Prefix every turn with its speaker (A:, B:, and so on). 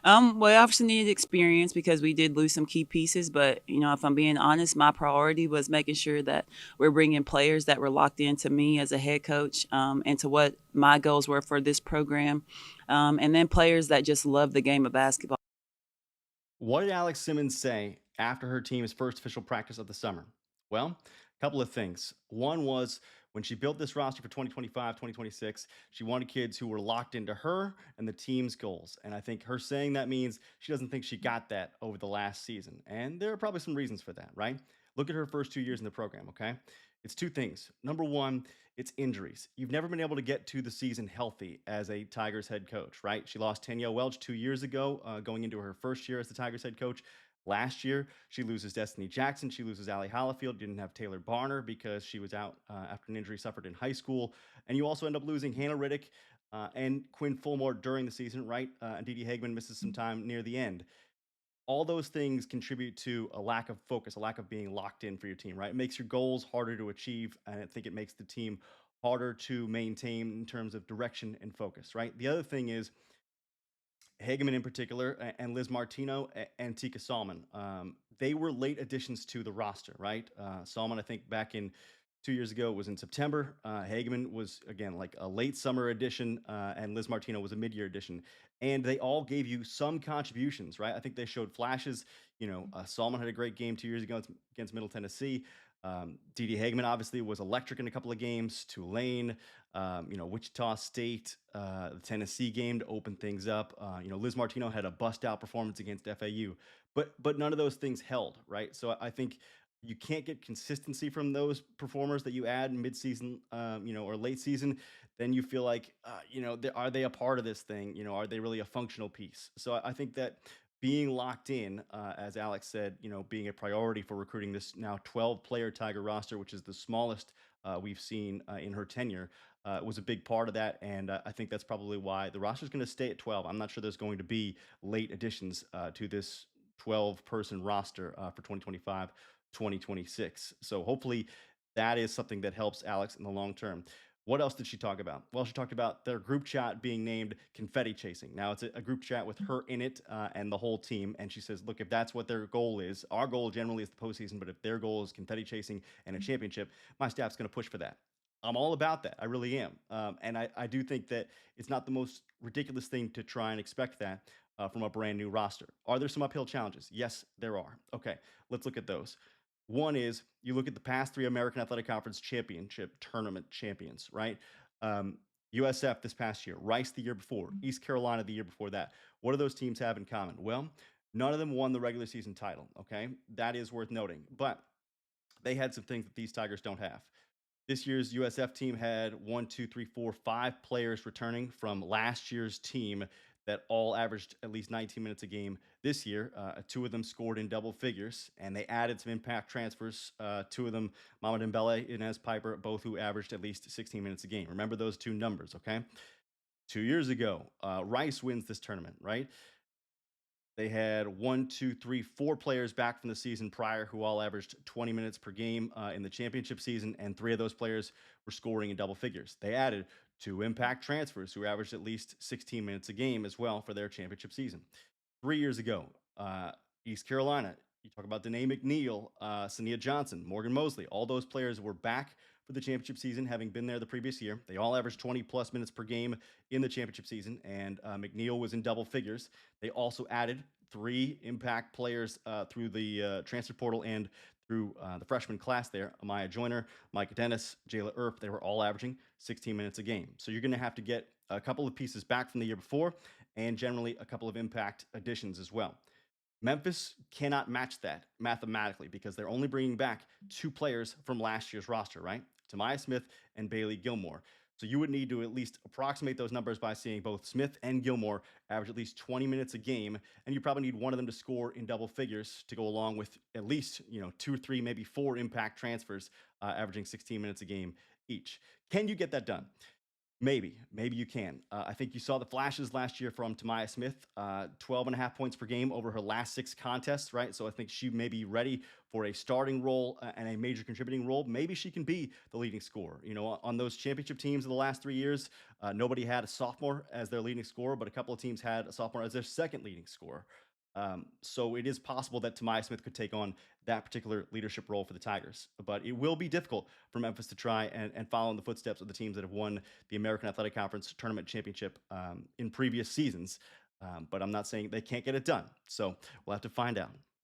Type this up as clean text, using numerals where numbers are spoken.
A: Well, I obviously needed experience because we did lose some key pieces. But if I'm being honest, my priority was making sure that we're bringing players that were locked into me as a head coach, and to what my goals were for this program, and then players that just love the game of basketball.
B: What did Alex Simmons say after her team's first official practice of the summer? Well, a couple of things. One was when she built this roster for 2025, 2026, she wanted kids who were locked into her and the team's goals. And I think her saying that means she doesn't think she got that over the last season. And there are probably some reasons for that, right? Look at her first 2 years in the program, okay? It's two things. Number one, it's injuries. You've never been able to get to the season healthy as a Tigers head coach, right? She lost Tanya Welch 2 years ago, going into her first year as the Tigers head coach. Last year, she loses Destiny Jackson. She loses Allie Hollifield. Didn't have Taylor Barner because she was out after an injury suffered in high school. And you also end up losing Hannah Riddick and Quinn Fulmore during the season, right? And Dee Dee Hagman misses some time near the end. All those things contribute to a lack of focus, a lack of being locked in for your team, right? It makes your goals harder to achieve. And I think it makes the team harder to maintain in terms of direction and focus, right? The other thing is Hageman in particular, and Liz Martino and Tika Salmon. They were late additions to the roster, right? Salmon, I think, back in 2 years ago was in September. Hageman was again like a late summer addition, and Liz Martino was a mid-year addition. And they all gave you some contributions, right? I think they showed flashes. Salmon had a great game 2 years ago against Middle Tennessee. Dee Dee Hagman obviously was electric in a couple of games. Tulane, Wichita State, the Tennessee game to open things up. Liz Martino had a bust out performance against FAU, but none of those things held, right? So I think you can't get consistency from those performers that you add midseason, or late season. Then you feel like, are they a part of this thing? Are they really a functional piece? So I think that being locked in, as Alex said, being a priority for recruiting this now 12-player Tiger roster, which is the smallest we've seen in her tenure, was a big part of that. And I think that's probably why the roster is going to stay at 12. I'm not sure there's going to be late additions to this 12-person roster for 2025, 2026. So hopefully that is something that helps Alex in the long term. What else did she talk about? Well, she talked about their group chat being named Confetti Chasing. Now, it's a group chat with her in it and the whole team. And she says, look, if that's what their goal is, our goal generally is the postseason, but if their goal is Confetti Chasing and a championship, my staff's going to push for that. I'm all about that. I really am. And I do think that it's not the most ridiculous thing to try and expect that from a brand new roster. Are there some uphill challenges? Yes, there are. Okay, let's look at those. One is you look at the past three American Athletic Conference championship tournament champions, right? Um, USF this past year, Rice the year before, East Carolina the year before that. What do those teams have in common? Well, none of them won the regular season title. Okay, that is worth noting. But they had some things that these Tigers don't have. This year's USF team had one, two, three, four, five players returning from last year's team that all averaged at least 19 minutes a game this year. Two of them scored in double figures, and they added some impact transfers. Two of them, Mamadou Dembele, Inez Piper, both who averaged at least 16 minutes a game. Remember those two numbers, okay? 2 years ago, Rice wins this tournament, right? They had one, two, three, four players back from the season prior who all averaged 20 minutes per game in the championship season, and three of those players were scoring in double figures. They added two impact transfers who averaged at least 16 minutes a game as well for their championship season. 3 years ago, East Carolina, you talk about Danae McNeil, Sania Johnson, Morgan Mosley, all those players were back for the championship season, having been there the previous year. They all averaged 20 plus minutes per game in the championship season, and McNeil was in double figures. They also added three impact players through the transfer portal and through the freshman class there. Amaya Joyner, Micah Dennis, Jayla Earp, they were all averaging 16 minutes a game. So you're going to have to get a couple of pieces back from the year before and generally a couple of impact additions as well. Memphis cannot match that mathematically because they're only bringing back two players from last year's roster, right? Tamaya Smith and Bailey Gilmore. So you would need to at least approximate those numbers by seeing both Smith and Gilmore average at least 20 minutes a game, and you probably need one of them to score in double figures to go along with at least two or three, maybe four impact transfers, averaging 16 minutes a game each. Can you get that done? Maybe you can. I think you saw the flashes last year from Tamaya Smith, 12 and a half points per game over her last six contests, right? So I think she may be ready for a starting role and a major contributing role. Maybe she can be the leading scorer. You know, on those championship teams of the last 3 years, nobody had a sophomore as their leading scorer, but a couple of teams had a sophomore as their second leading scorer. So it is possible that Tamaya Smith could take on that particular leadership role for the Tigers. But it will be difficult for Memphis to try and follow in the footsteps of the teams that have won the American Athletic Conference tournament championship in previous seasons. But I'm not saying they can't get it done. So we'll have to find out.